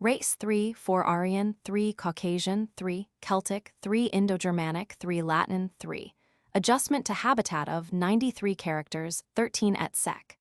Race 3, 4 Aryan, 3 Caucasian, 3 Celtic, 3 Indo-Germanic, 3 Latin, 3. Adjustment to habitat of 93 characters, 13 et sec.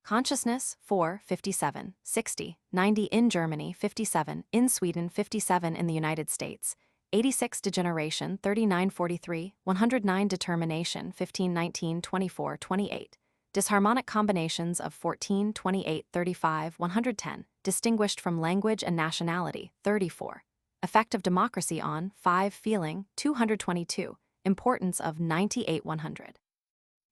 Consciousness 4, 57, 60, 90 in Germany, 57 in Sweden, 57 in the United States, 86 degeneration, 39, 43, 109 determination, 15, 19, 24, 28. Disharmonic combinations of 14, 28, 35, 110, distinguished from language and nationality, 34. Effect of democracy on 5 feeling, 222. Importance of 98, 100.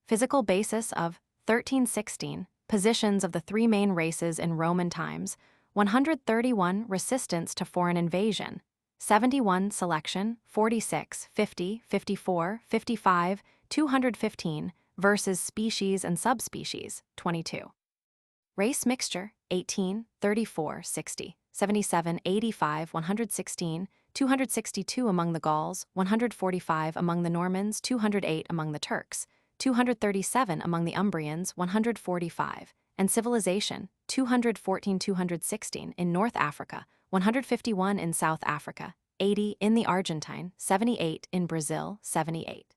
Physical basis of 1316. Positions of the 3 main races in Roman times, 131 resistance to foreign invasion, 71 selection, 46, 50, 54, 55, 215 versus species and subspecies, 22. Race mixture, 18, 34, 60, 77, 85, 116, 262 among the Gauls, 145 among the Normans, 208 among the Turks, 237 among the Umbrians, 145, and civilization, 214-216 in North Africa, 151 in South Africa, 80 in the Argentine, 78 in Brazil, 78.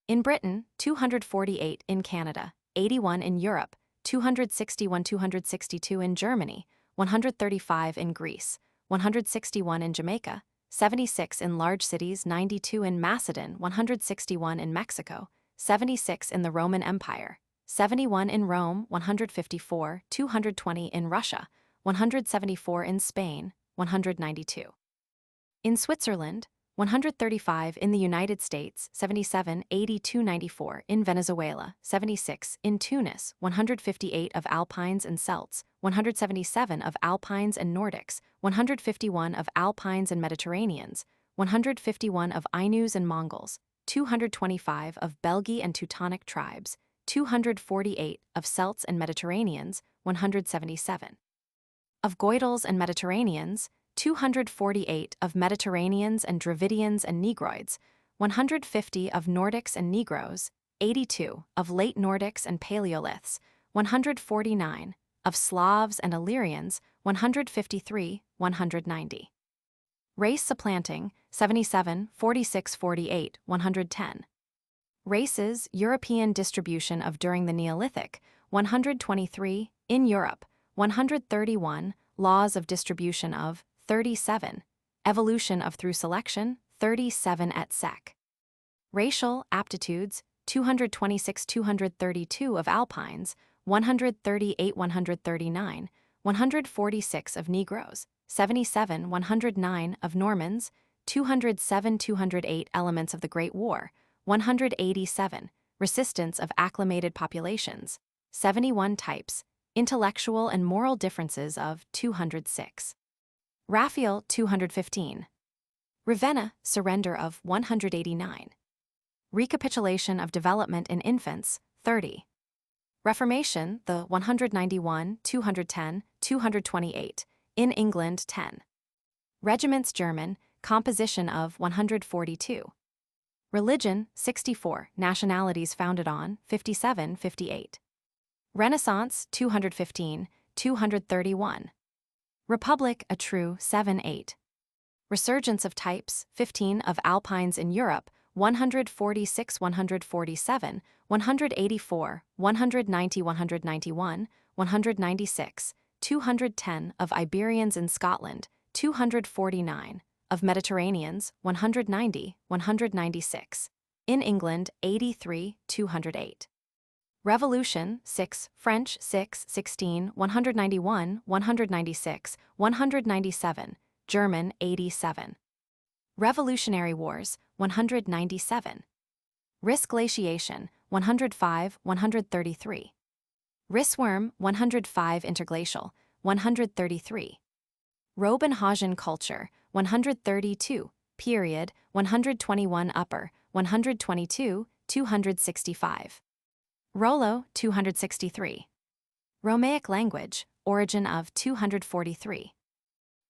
In Britain, 248 in Canada, 81 in Europe, 261-262 in Germany, 135 in Greece, 161 in Jamaica, 76 in large cities, 92 in Macedon, 161 in Mexico, 76 in the Roman Empire, 71 in Rome, 154, 220 in Russia, 174 in Spain, 192. In Switzerland, 135 in the United States, 77, 80, 294 in Venezuela, 76 in Tunis, 158 of Alpines and Celts, 177 of Alpines and Nordics, 151 of Alpines and Mediterraneans, 151 of Ainus and Mongols, 225 of Belgi and Teutonic tribes, 248 of Celts and Mediterraneans, 177. Of Goidels and Mediterraneans, 248 of Mediterraneans and Dravidians and Negroids, 150 of Nordics and Negroes, 82 of late Nordics and Paleoliths, 149 of Slavs and Illyrians, 153, 190. Race supplanting, 77, 46, 48, 110. Races, European distribution of during the Neolithic, 123, in Europe, 131, laws of distribution of, 37, evolution of through selection, 37 et sec. Racial aptitudes, 226-232 of Alpines, 138-139, 146 of Negroes, 77-109 of Normans, 207-208 elements of the Great War, 187, resistance of acclimated populations, 71 types, intellectual and moral differences of 206. Raphael 215. Ravenna, surrender of 189. Recapitulation of development in infants, 30. Reformation, the 191, 210, 228, in England 10. Regiments German, composition of 142. Religion, 64, nationalities founded on, 57, 58. Renaissance, 215, 231. Republic, a true, 7, 8. Resurgence of types, 15 of Alpines in Europe, 146, 147, 184, 190, 191, 196, 210 of Iberians in Scotland, 249, of Mediterraneans, 190, 196. In England, 83, 208. Revolution, 6, French, 6, 16, 191, 196, 197, German, 87. Revolutionary Wars, 197. Risk glaciation, 105, 133. Rissworm, 105 interglacial, 133. Robenhagen culture, 132, period, 121 upper, 122, 265. Rollo, 263. Romaic language, origin of 243.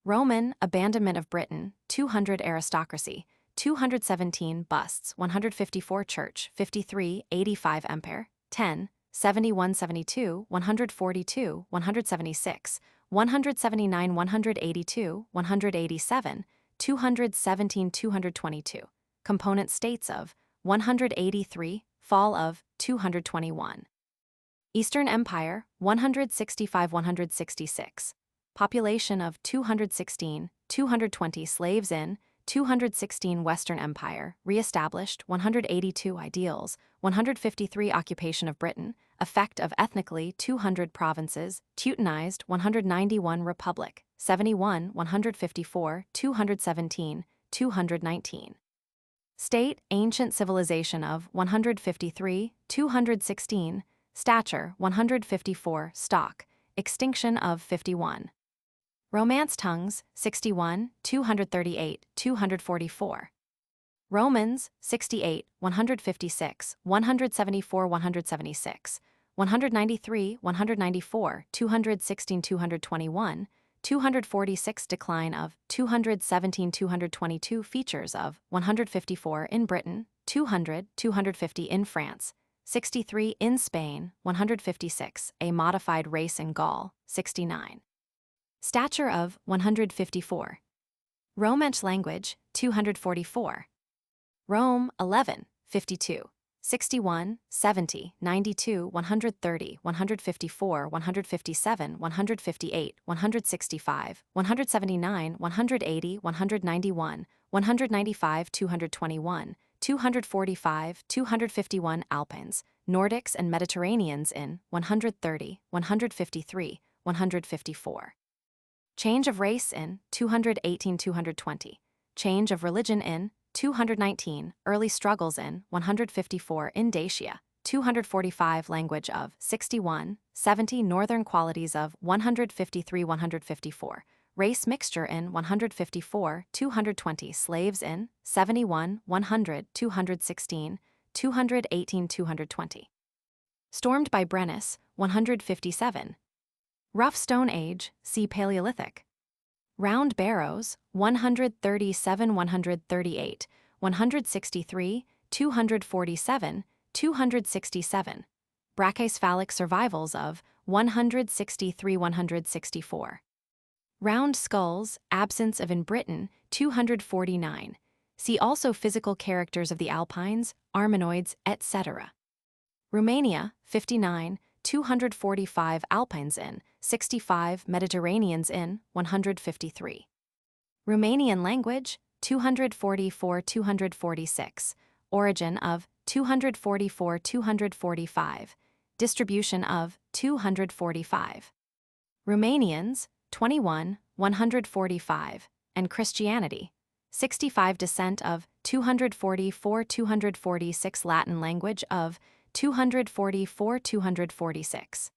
Roman, abandonment of Britain, 200 aristocracy, 217 busts, 154 church, 53, 85 empire, 10, 71, 72, 142, 176, 179 182 187 217 222. Component states of 183, fall of 221. Eastern Empire 165 166. Population of 216, 220 slaves in 216. Western Empire, re-established 182. Ideals 153. Occupation of Britain, effect of ethnically 200 provinces, Teutonized 191. Republic 71 154 217 219. State, ancient civilization of 153 216. Stature 154. Stock, extinction of 51. Romance tongues 61 238 244. Romans 68 156 174 176 193 194 216 221 246. Decline of 217 222. Features of 154 in Britain 200 250 in France 63 in Spain 156. A modified race in Gaul 69. Stature of 154. Romansh language 244. Rome 11 52 61 70 92 130 154 157 158 165 179 180 191 195 221 245 251. Alpines, Nordics and Mediterraneans in 130 153 154. Change of race in 218 220. Change of religion in 219. Early struggles in 154. In Dacia 245. Language of 61 70. Northern qualities of 153 154. Race mixture in 154 220. Slaves in 71 100 216 218 220. Stormed by Brennus 157. Rough Stone Age, see Paleolithic. Round Barrows 137 138 163 247 267. Brachycephalic survivals of 163 164. Round skulls, absence of in Britain 249. See also physical characters of the Alpines, Armenoids, etc. Romania 59 245. Alpines in 65. Mediterraneans in 153. Romanian language 244 246. Origin of 244 245. Distribution of 245. Romanians 21 145. And Christianity 65. Descent of 244 246. Latin language of 244 246.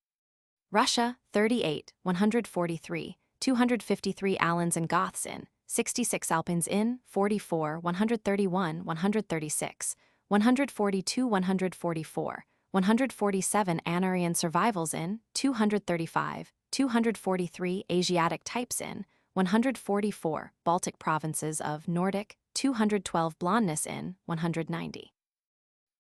Russia 38 143 253. Alans and Goths in 66. Alpines in 44 131 136 142 144 147. Anarian survivals in 235 243. Asiatic types in 144. Baltic provinces of Nordic 212. Blondness in 190.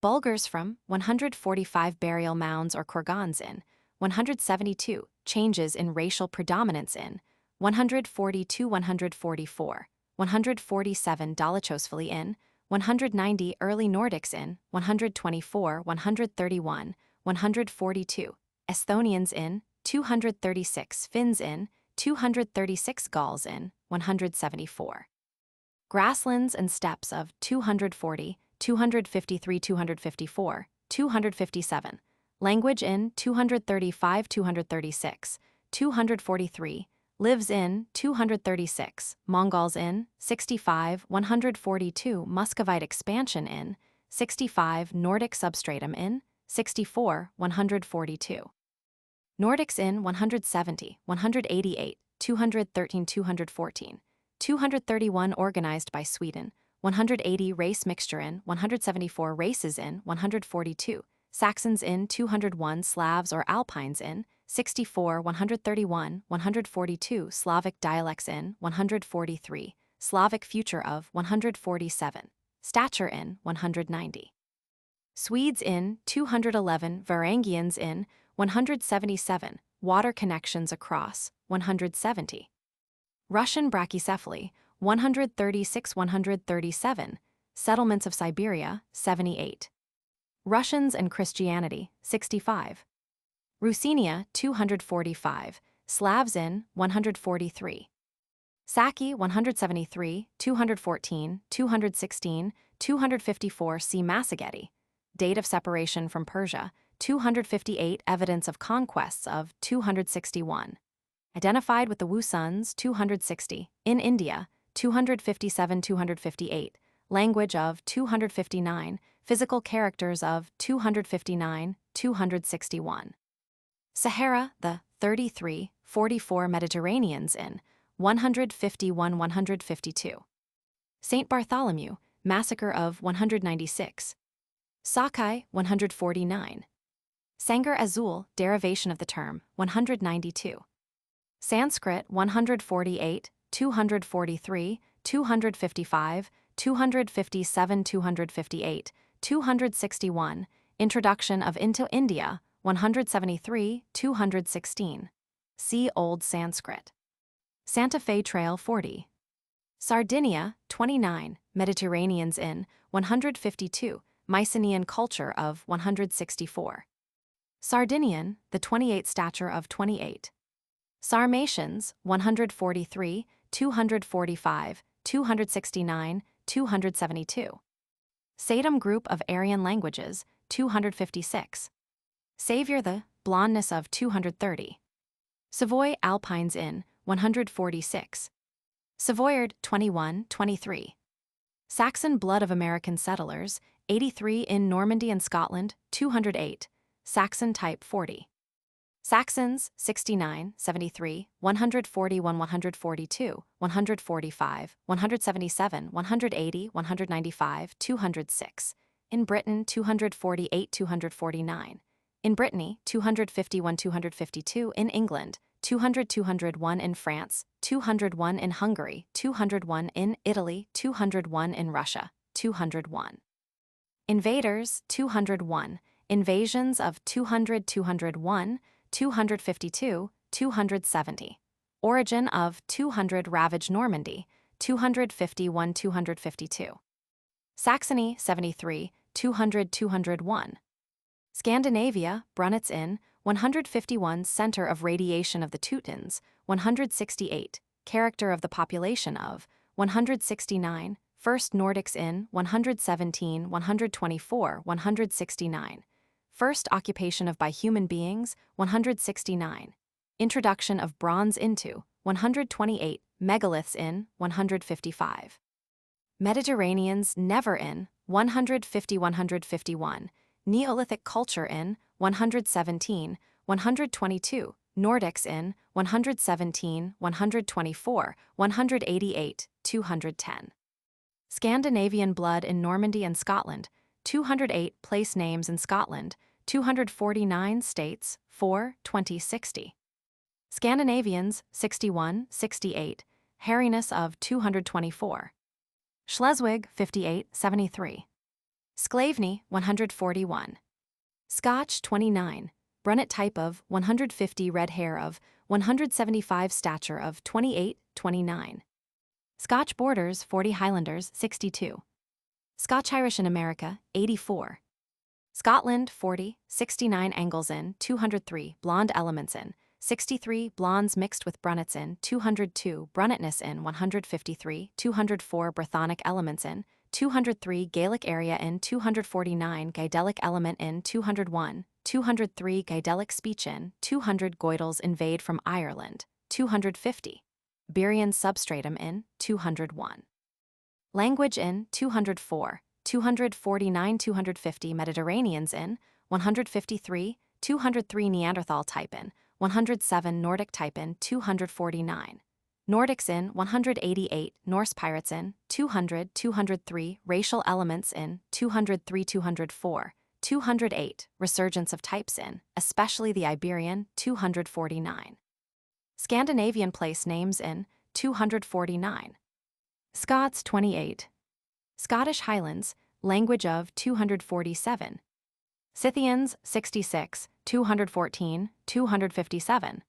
Bulgars from 145. Burial mounds or kurgans in 172. Changes in racial predominance in 142 144 147. Dolichosphily in 190. Early Nordics in 124 131 142. Esthonians in 236. Finns in 236. Gauls in 174. Grasslands and steppes of 240 253 254 257. Language in 235 236 243. Lives in 236. Mongols in 65 142. Muscovite expansion in 65. Nordic substratum in 64 142. Nordics in 170 188 213 214 231. Organized by Sweden 180. Race mixture in 174. Races in 142. Saxons in 201. Slavs or Alpines in 64 131 142. Slavic dialects in 143. Slavic future of 147. Stature in 190. Swedes in 211. Varangians in 177. water connections across, 170. Russian brachycephaly, 136-137, settlements of Siberia, 78. Russians and Christianity, 65. Ruthenia, 245, Slavs in, 143. Saki, 173, 214, 216, 254. See Massageti. Date of separation from Persia, 258. Evidence of conquests of 261. Identified with the Wushuns, 260. In India, 257-258. Language of 259. Physical characters of 259, 261. Sahara, the 33, 44 Mediterraneans in 151-152. St. Bartholomew, massacre of 196. Sakai, 149. Sangar Azul, derivation of the term, 192. Sanskrit, 148, 243, 255, 257, 258, 261. Introduction of into India, 173, 216. See Old Sanskrit. Santa Fe Trail 40. Sardinia, 29, Mediterraneans in, 152, Mycenaean culture of 164. Sardinian, the 28 stature of 28. Sarmatians, 143, 245, 269, 272. Satem group of Aryan languages, 256. Savior the, blondness of 230. Savoy Alpines in, 146. Savoyard, 21, 23. Saxon blood of American settlers, 83 in Normandy and Scotland, 208. Saxon type 40. Saxons, 69, 73, 141, 142, 145, 177, 180, 195, 206. In Britain, 248, 249. In Brittany, 251, 252. In England, 200, 201. In France, 201. In Hungary, 201. In Italy, 201. In Russia, 201. Invaders, 201. Invasions of 200, 201, 252, 270. Origin of 200. Ravage Normandy, 251, 252. Saxony, 73, 200, 201. Scandinavia, Brunitz in, 151. Center of radiation of the Teutons, 168. Character of the population of, 169. First Nordics in, 117, 124, 169. First occupation of by human beings, 169. Introduction of bronze into, 128. Megaliths in, 155. Mediterraneans never in, 150-151. Neolithic culture in, 117, 122. Nordics in, 117, 124, 188, 210. Scandinavian blood in Normandy and Scotland, 208. Place names in Scotland, 249. States, 4, 2060. Scandinavians, 61, 68. Hairiness of 224. Schleswig, 58, 73. Sclaveny, 141. Scotch, 29. Brunette type of 150. Red hair of 175. Stature of 28, 29. Scotch borders, 40. Highlanders, 62. Scotch-Irish in America, 84. Scotland, 40, 69. Angles in, 203. Blonde elements in, 63. Blondes mixed with brunettes in, 202. Brunettness in, 153. 204. Brythonic elements in, 203. Gaelic area in, 249. Gaelic element in, 201. 203. Gaelic speech in, 200. Goidels invade from Ireland, 250. Burian substratum in, 201. Language in, 204. 249. 250. Mediterraneans in, 153. 203. Neanderthal type in, 107. Nordic type in, 249. Nordics in, 188. Norse pirates in, 200. 203. Racial elements in, 203. 204. 208. Resurgence of types in, especially the Iberian, 249. Scandinavian place names in, 249. Scots, 28. Scottish Highlands, language of 247. Scythians, 66, 214, 257.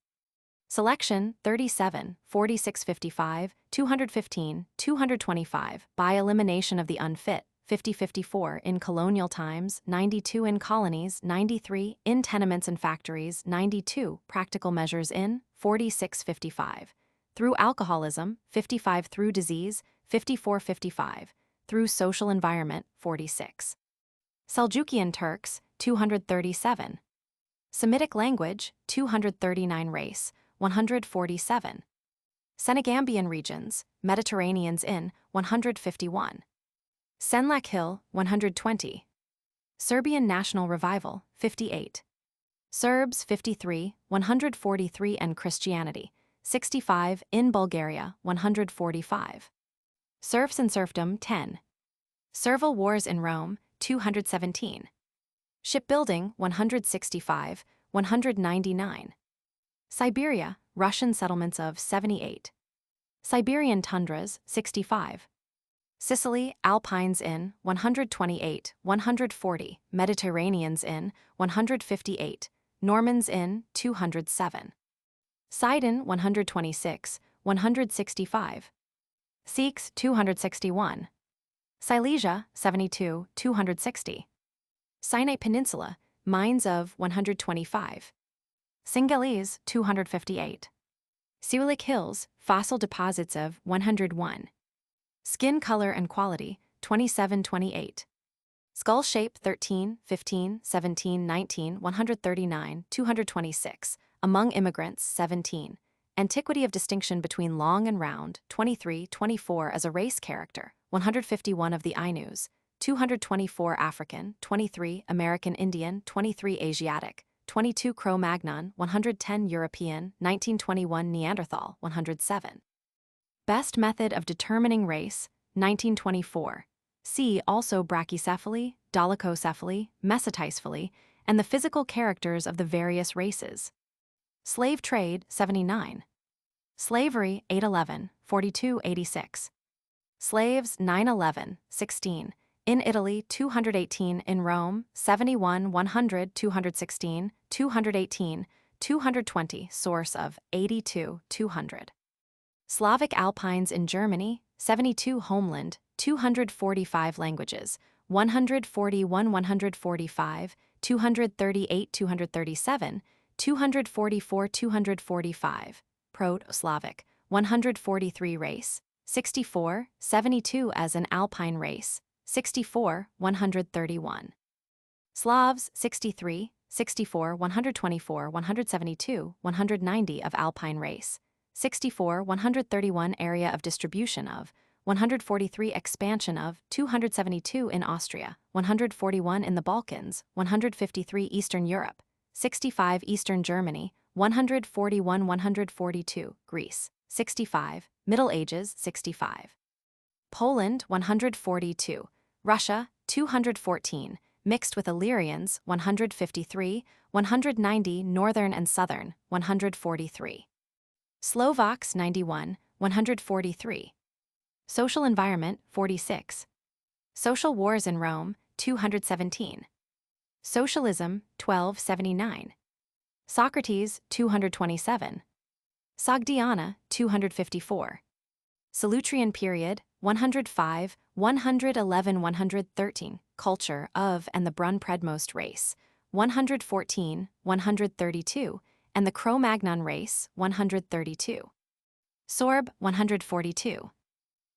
Selection, 37, 4655, 215, 225, by elimination of the unfit, 50-54 in colonial times, 92 in colonies, 93 in tenements and factories, 92 practical measures in, 46-55, through alcoholism, 55 through disease, 54-55, through social environment, 46. Seljukian Turks, 237. Semitic language, 239 race, 147. Senegambian regions, Mediterraneans in, 151. Senlac Hill, 120. Serbian national revival, 58. Serbs, 53, 143 and Christianity, 65 in Bulgaria, 145. Serfs and serfdom, 10. Servile wars in Rome, 217. Shipbuilding, 165, 199. Siberia, Russian settlements of 78. Siberian tundras, 65. Sicily, Alpines in, 128, 140, Mediterraneans in, 158, Normans in, 207. Sidon, 126, 165. Sikhs, 261. Silesia, 72, 260. Sinai Peninsula, mines of 125. Singalese, 258. Siulik Hills, fossil deposits of 101. Skin color and quality, 27-28. Skull shape, 13, 15, 17, 19, 139, 226. Among immigrants, 17. Antiquity of distinction between long and round, 23, 24 as a race character, 151 of the Ainus, 224 African, 23 American Indian, 23 Asiatic, 22 Cro-Magnon, 110 European, 1921 Neanderthal, 107. Best method of determining race, 1924. See also brachycephaly, dolichocephaly, mesotycephaly, and the physical characters of the various races. Slave trade, 79. Slavery, 811, 4286. Slaves, 911, 16. In Italy, 218. In Rome, 71, 100, 216, 218, 220. Source of 82, 200. Slavic Alpines in Germany, 72. Homeland, 245 languages, 141, 145, 238, 237, 244, 245. Proto-Slavic, 143 race, 64, 72 as an Alpine race, 64, 131. Slavs, 63, 64, 124, 172, 190 of Alpine race, 64, 131 area of distribution of, 143 expansion of, 272 in Austria, 141 in the Balkans, 153 Eastern Europe, 65 Eastern Germany, 141, 142 Greece, 65, Middle Ages, 65. Poland, 142, Russia, 214, mixed with Illyrians, 153, 190 Northern and Southern, 143. Slovaks, 91, 143. Social environment, 46. Social wars in Rome, 217. Socialism, 1279. Socrates, 227. Sogdiana, 254. Solutrean period, 105, 111, 113. Culture of and the Brun-Predmost race, 114, 132, and the Cro-Magnon race, 132. Sorb, 142.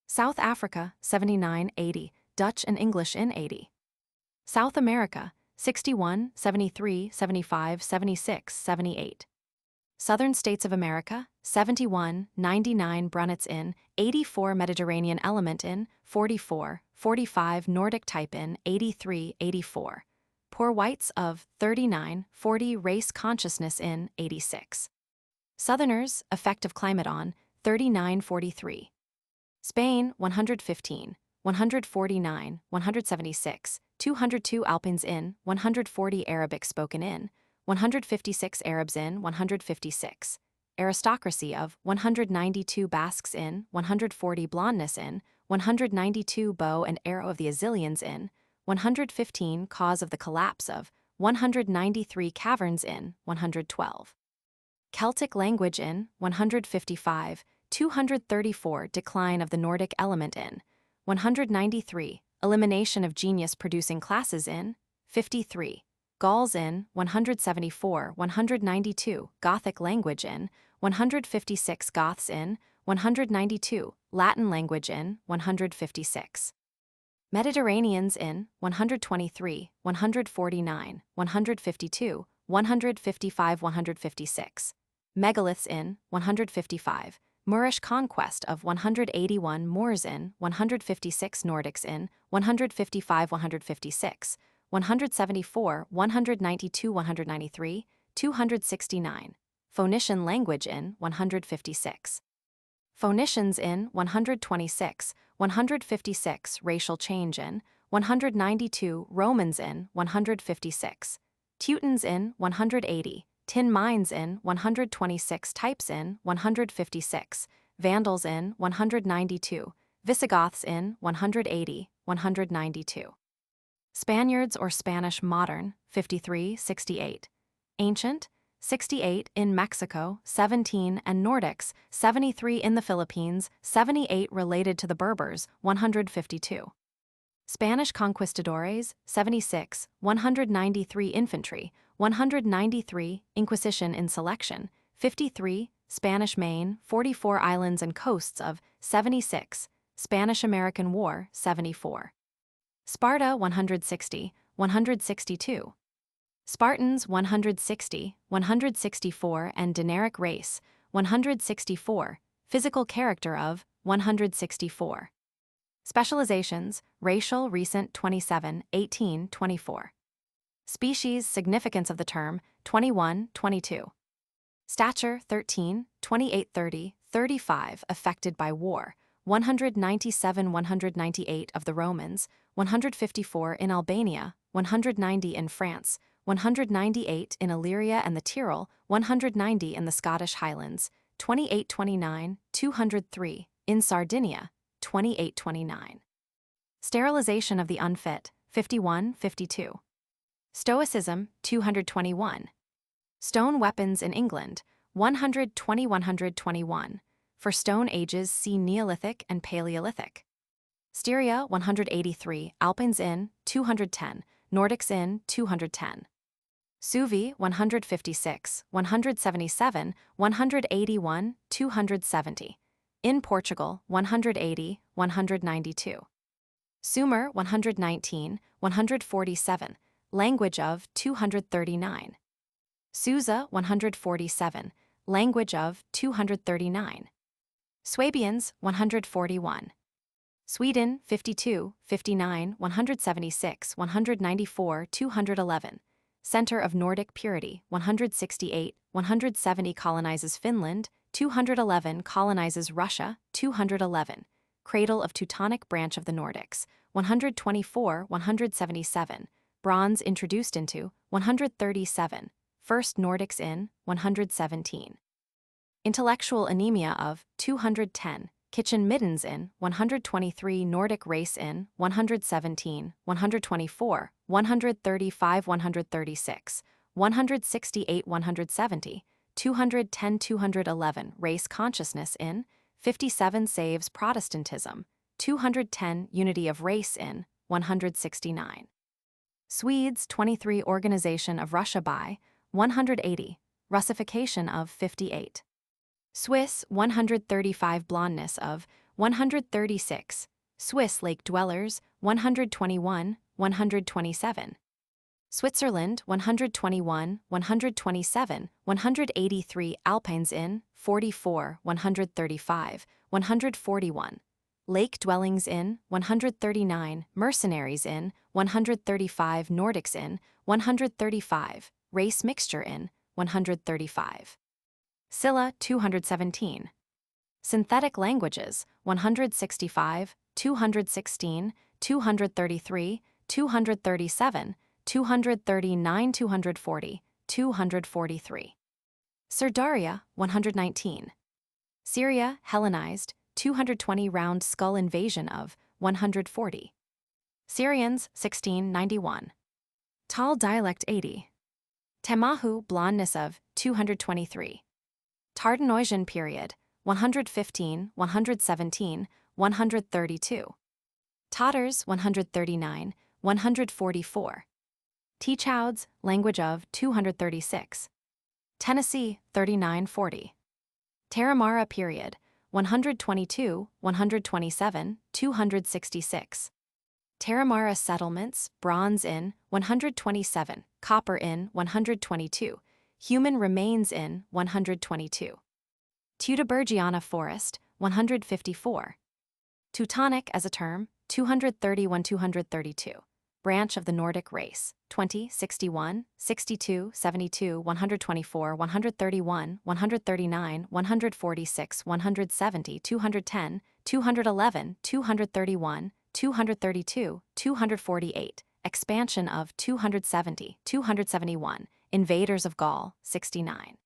South Africa, 79, 80, Dutch and English in 80. South America, 61, 73, 75, 76, 78. Southern States of America, 71, 99 Brunnets in, 84 Mediterranean element in, 44, 45 Nordic type in, 83, 84. Poor whites of 39, 40 race consciousness in, 86. Southerners, effect of climate on, 39, 43. Spain, 115, 149, 176, 202 Alpines in, 140 Arabic spoken in, 156 Arabs in, 156. Aristocracy of 192 Basques in, 140 Blondness in, 192 Bow and Arrow of the Azilians in, 115 Cause of the collapse of 193 Caverns in, 112. Celtic language in, 155, 234 Decline of the Nordic element in, 193 Elimination of genius-producing classes in, 53. Gauls in, 174 192 Gothic language in, 156 Goths in, 192 Latin language in, 156. Mediterraneans in, 123 149 152 155 156. Megaliths in, 155. Moorish conquest of 181 Moors in, 156 Nordics in, 155 156. 174 192 193 269. Phoenician language in, 156. Phoenicians in, 126 156 Racial change in, 192 Romans in, 156. Teutons in, 180 Tin mines in, 126 Types in, 156. Vandals in, 192. Visigoths in, 180 192. Spaniards or Spanish modern, 53 68. Ancient, 68 in Mexico, 17 and Nordics, 73 in the Philippines, 78 related to the Berbers, 152. Spanish conquistadores, 76, 193 infantry, 193 Inquisition in selection, 53 Spanish Main, 44 islands and coasts of, 76 Spanish-American War, 74. Sparta 160, 162. Spartans 160, 164 and Dinaric race, 164, physical character of, 164. Specializations, racial recent 27, 18, 24. Species significance of the term, 21, 22. Stature 13, 28, 30, 35 affected by war, 197 198 of the Romans, 154 in Albania, 190 in France, 198 in Illyria and the Tyrol, 190 in the Scottish Highlands, 2829, 203 in Sardinia, 2829. Sterilization of the unfit, 51, 52. Stoicism, 221. Stone weapons in England, 120 121. For stone ages see Neolithic and Paleolithic. Styria 183, Alpines in, 210, Nordics in, 210. Suvi 156, 177, 181, 270. In Portugal 180, 192. Sumer 119, 147, language of 239. Susa 147, language of 239. Swabians 141. Sweden 52, 59, 176, 194, 211. Center of Nordic purity 168, 170 colonizes Finland, 211 colonizes Russia, 211. Cradle of Teutonic branch of the Nordics 124, 177. Bronze introduced into 137. First Nordics in 117. Intellectual anemia of 210. Kitchen middens in 123. Nordic race in 117, 124, 135, 136, 168, 170, 210, 211. Race consciousness in 57. Saves Protestantism, 210. Unity of race in 169. Swedes 23. Organization of Russia by 180. Russification of 58. Swiss 135. Blondness of 136. Swiss lake dwellers 121, 127. Switzerland 121, 127, 183. Alpines in 44, 135, 141. Lake dwellings in 139. Mercenaries in 135. Nordics in 135. Race mixture in 135. Scylla 217. Synthetic languages 165, 216, 233, 237, 239, 240, 243. Surdaria 119. Syria Hellenized 220. Round skull invasion of 140. Syrians 1691. Tal dialect 80. Temahu blondness of 223. Tardenoisian period 115, 117, 132. Totters 139, 144. Teachouds language of 236. Tennessee 3940. Tarahumara period 122, 127, 266. Tarahumara settlements, bronze in 127, copper in 122, human remains in 122. Teutoburgiana forest 154. Teutonic as a term 231-232. Branch of the Nordic race 20, 61, 62, 72, 124, 131, 139, 146, 170, 210, 211, 231, 232, 248, expansion of 270, 271, invaders of Gaul 69.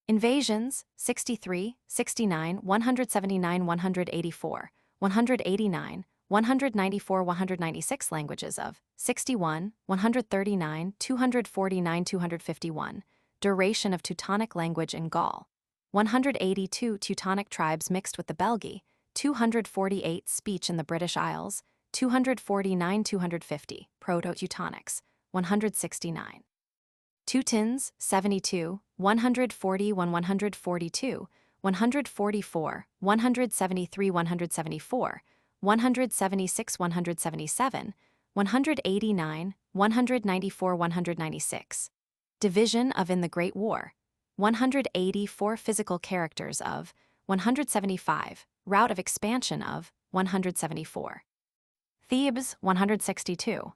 Invasions 63, 69, 179, 184, 189, 194, 196 languages of 61, 139, 249, 251, duration of Teutonic language in Gaul 182 Teutonic tribes mixed with the Belgae, 248 speech in the British Isles, 249, 250 Proto-Teutonics 169. Teutons 72, 140, 142, 144, 173, 174, 176, 177, 189, 194, 196. Division of in the Great War 184 physical characters of 175, route of expansion of 174. Thebes 162.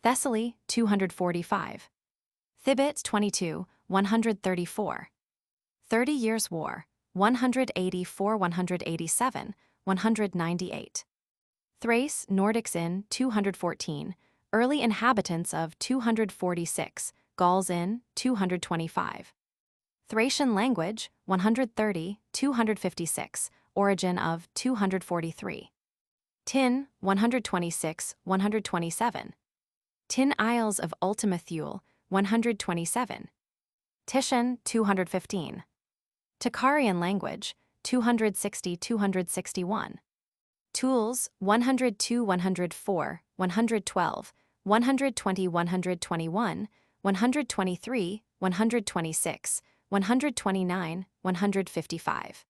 Thessaly 245. Thibet 22, 134. 30 Years' War 184, 187, 198. Thrace, Nordics in 214, early inhabitants of 246, Gauls in 225. Thracian language 130, 256, origin of 243. Tin 126, 127. Tin Isles of Ultima Thule 127. Titian 215. Tocharian language 260, 261. Tools 102, 104, 112, 120, 121, 123, 126, 129, 155.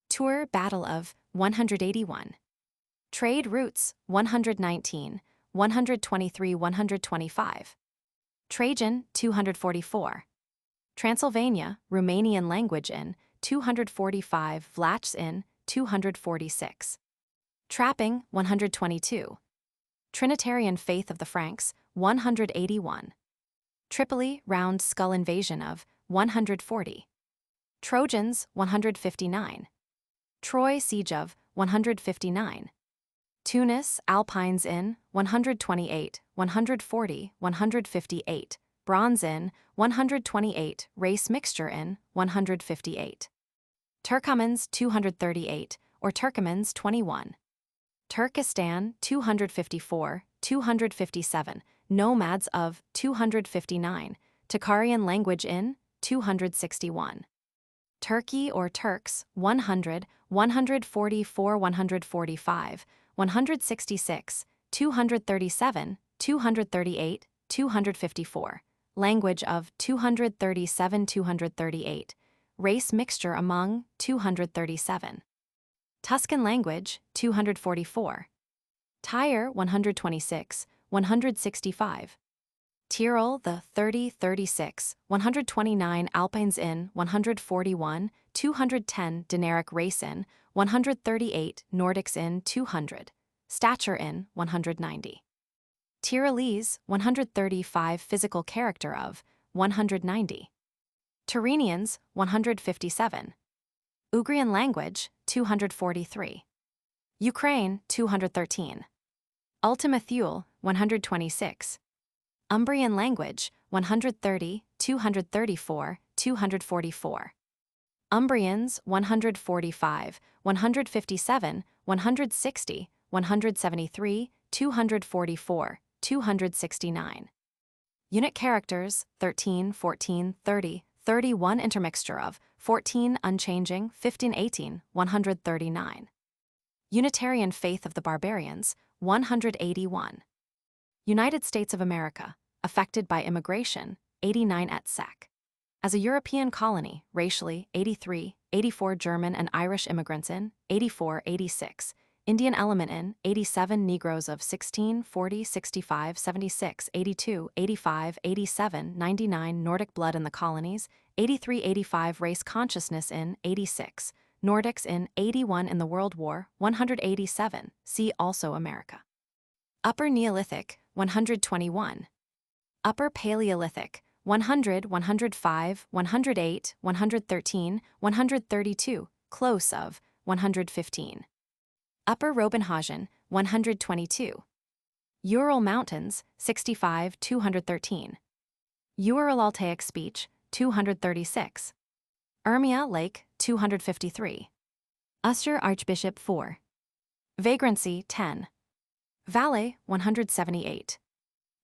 Tour Battle of 181. Trade routes 119, 123, 125. Trajan 244. Transylvania, Romanian language in 245, Vlachs in 246. Trapping 122. Trinitarian faith of the Franks 181. Tripoli round skull invasion of 140. Trojans 159. Troy siege of 159. Tunis, Alpines in 128, 140, 158. Bronze in 128, race mixture in 158. Turkomans 238, or Turkomans 21. Turkestan 254, 257, nomads of 259, Tocharian language in 261. Turkey or Turks 100, 144, 145, 166, 237, 238, 254. Language of 237, 238. Race mixture among 237. Tuscan language 244. Tyre 126, 165. Tyrol the 30, 36, 129 Alpines in 141, 210 Dinaric race in 138 Nordics in 200. Stature in 190. Tyrolese 135 physical character of 190. Tyrrhenians 157. Ugrian language 243. Ukraine 213. Ultima Thule 126. Umbrian language 130, 234, 244. Umbrians 145, 157, 160, 173, 244, 269. Unit characters, 13, 14, 30, 31 intermixture of, 14 unchanging, 15, 18, 139. Unitarian faith of the barbarians, 181. United States of America, affected by immigration, 89 et sec. As a European colony, racially, 83, 84 German and Irish immigrants in, 84, 86. Indian element in, 87 Negroes of 16, 40, 65, 76, 82, 85, 87, 99 Nordic blood in the colonies, 83, 85 race consciousness in, 86. Nordics in, 81 in the World War, 187, see also America. Upper Neolithic, 121. Upper Paleolithic, 100, 105, 108, 113, 132, close of, 115. Upper Robenhagen, 122. Ural Mountains, 65, 213. Uraltaic speech, 236. Urmia Lake, 253. Usher Archbishop 4. Vagrancy, 10. Valais, 178.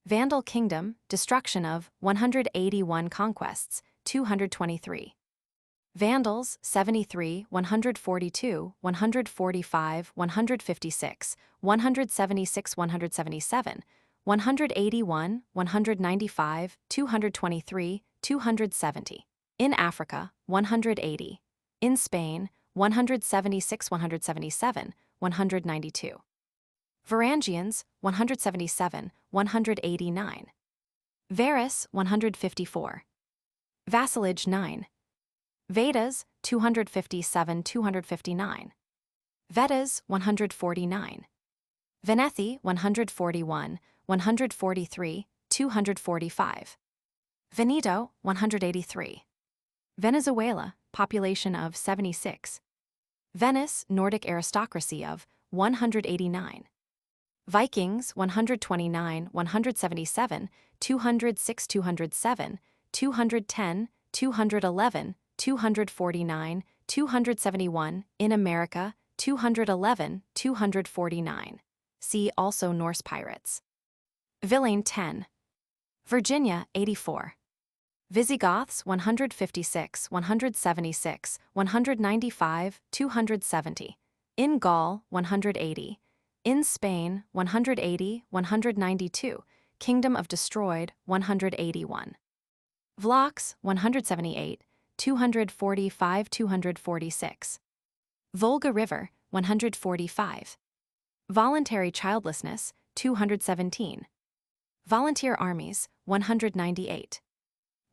Vandal Kingdom, destruction of, 181 conquests, 223. Vandals, 73, 142, 145, 156, 176, 177, 181, 195, 223, 270. In Africa, 180. In Spain, 176, 177, 192. Varangians, 177, 189. Varus, 154. Vassalage, 9. Vedas, 257, 259. Vedas, 149. Venethi, 141, 143, 245. Veneto, 183. Venezuela, population of 76. Venice, Nordic aristocracy of 189. Vikings, 129, 177, 206, 207, 210, 211, 249, 271, in America, 211, 249. See also Norse pirates. Villain 10. Virginia, 84. Visigoths, 156, 176, 195, 270. In Gaul, 180. In Spain, 180, 192. Kingdom of Destroyed, 181. Vlachs, 178, 245, 246. Volga River, 145. Voluntary childlessness, 217. Volunteer armies, 198.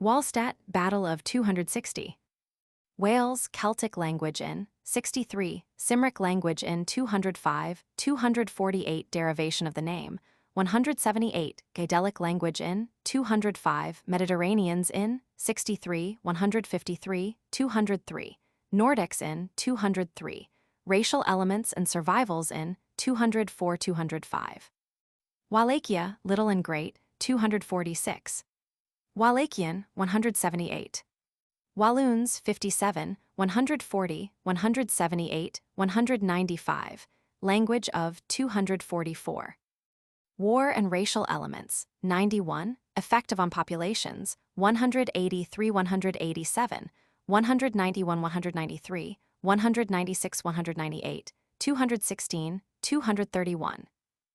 Wallstatt, Battle of 260. Wales, Celtic language in, 63, Cymric language in 205, 248 derivation of the name, 178, Gaelic language in, 205, Mediterraneans in, 63, 153, 203, Nordics in, 203, racial elements and survivals in, 204, 205. Wallachia, little and great, 246. Wallachian, 178. Walloons, 57, 140, 178, 195, language of 244. War and racial elements, 91, effective on populations, 183, 187, 191, 193, 196, 198, 216, 231.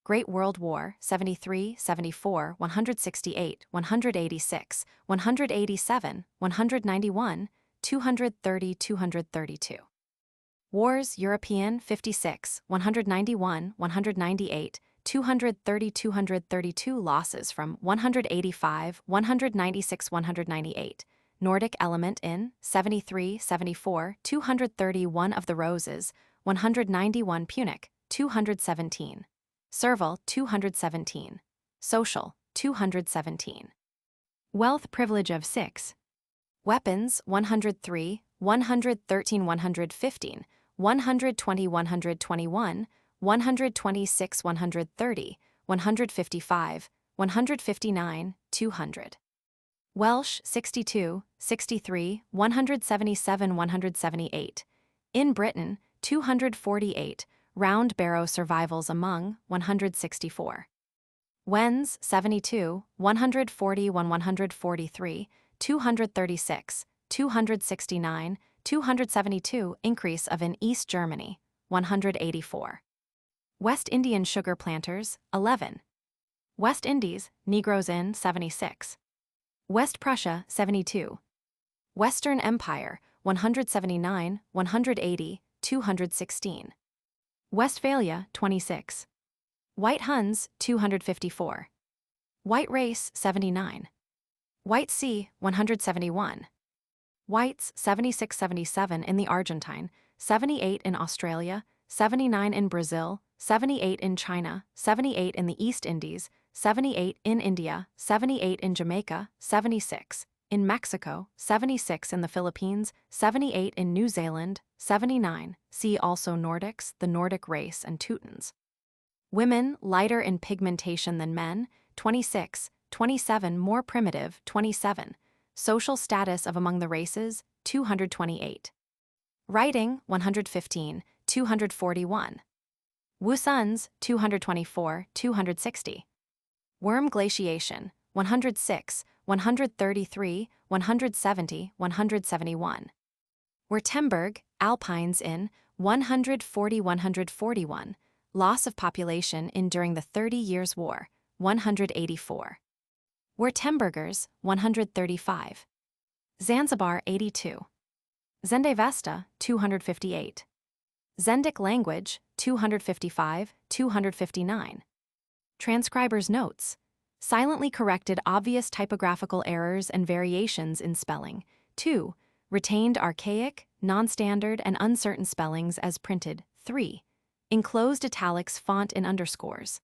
Great World War, 73, 74, 168, 186, 187, 191, 230, 232. Wars, European, 56, 191, 198, 230, 232 losses from 185, 196, 198. Nordic element in, 73, 74, 231 of the Roses, 191 Punic, 217. Servile, 217. Social, 217. Wealth privilege of 6. Weapons, 103, 113, 115, 120, 121, 126, 130, 155, 159, 200. Welsh, 62, 63, 177, 178. In Britain, 248. Round barrow survivals among, 164. Wens, 72, 140 143, 236, 269, 272 increase of in East Germany, 184. West Indian sugar planters, 11. West Indies, Negroes in, 76. West Prussia, 72. Western Empire, 179, 180, 216. Westphalia, 26. White Huns, 254. White Race, 79. White Sea, 171. Whites, 76-77 in the Argentine, 78 in Australia, 79 in Brazil, 78 in China, 78 in the East Indies, 78 in India, 78 in Jamaica, 76 in Mexico, 76 in the Philippines, 78 in New Zealand, 79. See also Nordics, the Nordic race, and Teutons. Women, lighter in pigmentation than men, 26, 27 more primitive, 27. Social status of among the races, 228. Writing, 115, 241. Wusuns, 224, 260. Worm glaciation, 106, 133, 170, 171. Württemberg, Alpines in, 140-141. Loss of population in during the 30 Years' War, 184. Württembergers, 135. Zanzibar, 82. Zendavesta, 258. Zendic language, 255, 259. Transcriber's notes. Silently corrected obvious typographical errors and variations in spelling. 2. Retained archaic, non-standard, and uncertain spellings as printed. 3. Enclosed italics font in underscores.